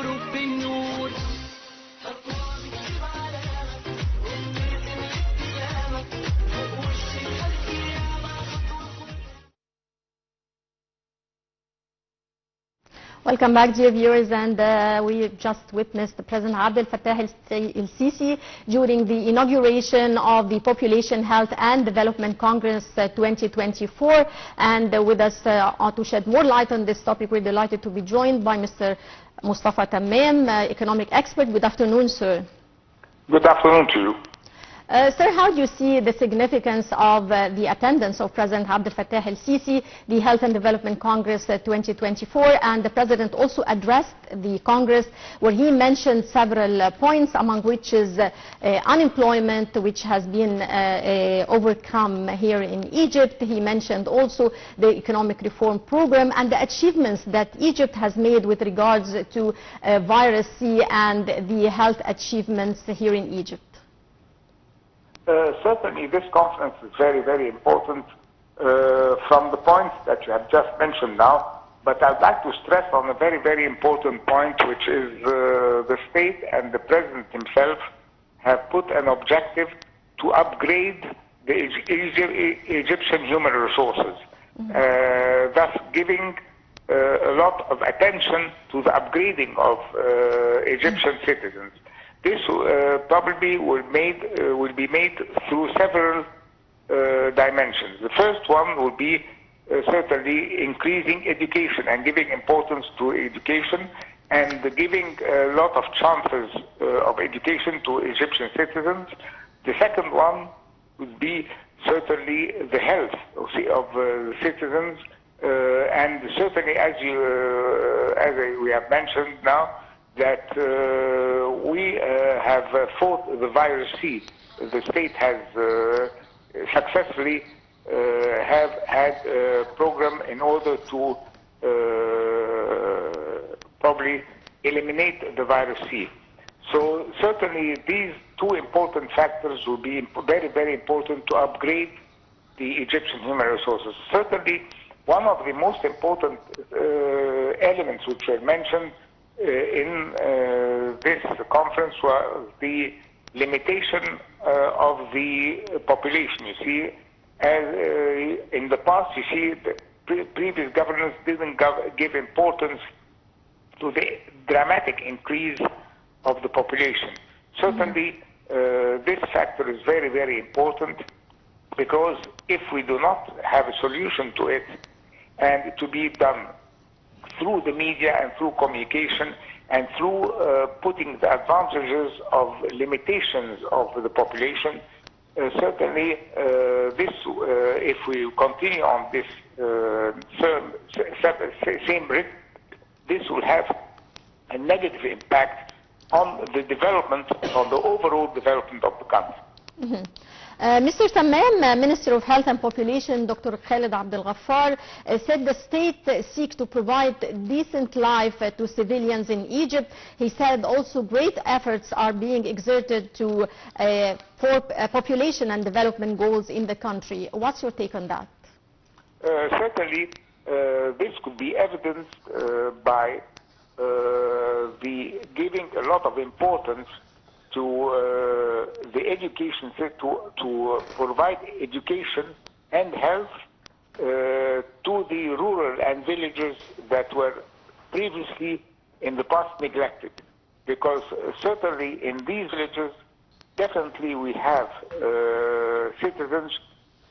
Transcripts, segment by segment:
الغروب في النور. Welcome back, dear viewers, and we just witnessed President Abdel Fattah el-Sisi during the inauguration of the Population Health and Development Congress 2024. And with us to shed more light on this topic, we're delighted to be joined by Mr. Mostafa Tammam, economic expert. Good afternoon, sir. Good afternoon to you. Sir, how do you see the significance of the attendance of President Abdel Fattah el-Sisi, the Health and Development Congress 2024, and the President also addressed the Congress where he mentioned several points, among which is unemployment, which has been overcome here in Egypt. He mentioned also the economic reform program and the achievements that Egypt has made with regards to virus C and the health achievements here in Egypt. Certainly this conference is very, very important from the points that you have just mentioned now, but I'd like to stress on a very, very important point, which is the state and the president himself have put an objective to upgrade the Egyptian human resources, thus giving a lot of attention to the upgrading of Egyptian citizens. This probably will be made through several dimensions. The first one will be certainly increasing education and giving importance to education and giving a lot of chances of education to Egyptian citizens. The second one would be certainly the health of citizens, and certainly as we have mentioned now, that we have fought the virus C. The state has successfully have had a program in order to probably eliminate the virus C. So certainly these two important factors will be very, very important to upgrade the Egyptian human resources. Certainly one of the most important elements which were mentioned in this conference was the limitation of the population. You see, as in the past, you see, the previous governments didn't give importance to the dramatic increase of the population. Certainly, this factor is very, very important, because if we do not have a solution to it, and to be done through the media and through communication and through putting the advantages of limitations of the population, certainly this, if we continue on this same rate, this will have a negative impact on the development, on the overall development of the country. Mr. Tammam, Minister of Health and Population, Dr. Khalid Abdel Ghaffar, said the state seeks to provide decent life to civilians in Egypt. He said also great efforts are being exerted for population and development goals in the country. What's your take on that? Certainly, this could be evidenced by the giving a lot of importance to the education, to provide education and health to the rural and villages that were previously in the past neglected. Because certainly in these villages, definitely we have citizens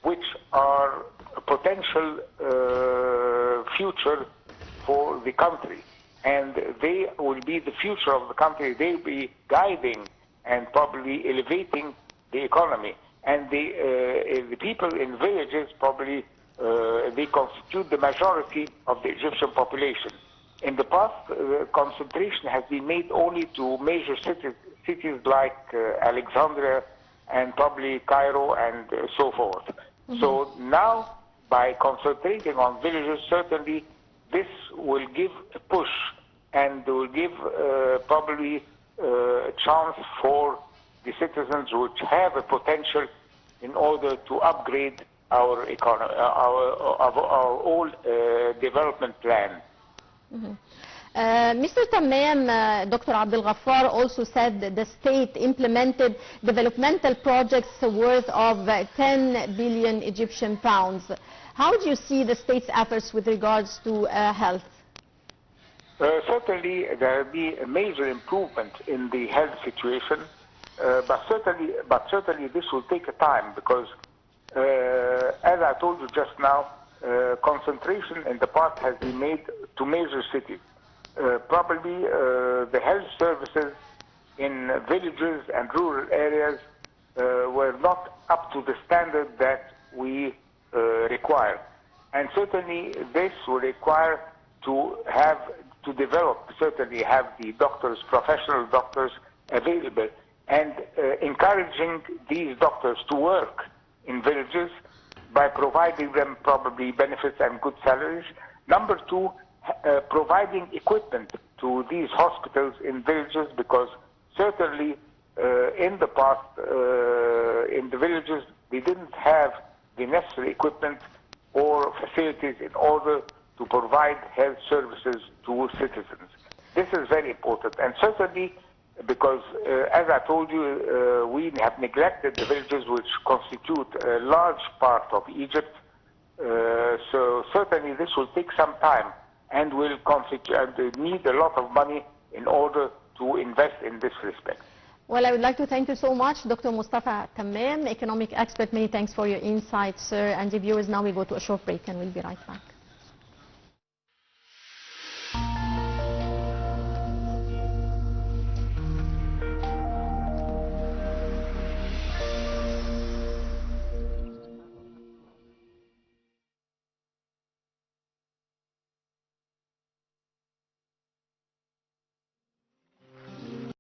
which are a potential future for the country. And they will be the future of the country. They will be guiding and probably elevating the economy. And the people in villages probably, they constitute the majority of the Egyptian population. In the past, concentration has been made only to major cities like Alexandria and probably Cairo and so forth. So now, by concentrating on villages, certainly this will give a push and will give probably a chance for the citizens which have a potential in order to upgrade our economy, our whole development plan. Mr. Tammam, Dr. Abdel Ghaffar also said that the state implemented developmental projects worth of 10 billion Egyptian pounds. How do you see the state's efforts with regards to health? Certainly there will be a major improvement in the health situation, but certainly this will take a time because, as I told you just now, concentration in the past has been made to major cities. Probably the health services in villages and rural areas were not up to the standard that we require. And certainly this will require to develop, certainly have the doctors, professional doctors available, and encouraging these doctors to work in villages by providing them probably benefits and good salaries. Number two, providing equipment to these hospitals in villages, because certainly in the past in the villages they didn't have the necessary equipment or facilities in order to provide health services to citizens. This is very important, and certainly because as I told you, we have neglected the villages which constitute a large part of Egypt. So certainly this will take some time and will need a lot of money in order to invest in this respect. Well, I would like to thank you so much, Dr. Mostafa Tammam, economic expert. Many thanks for your insights, sir. And the viewers, now we go to a short break and we'll be right back.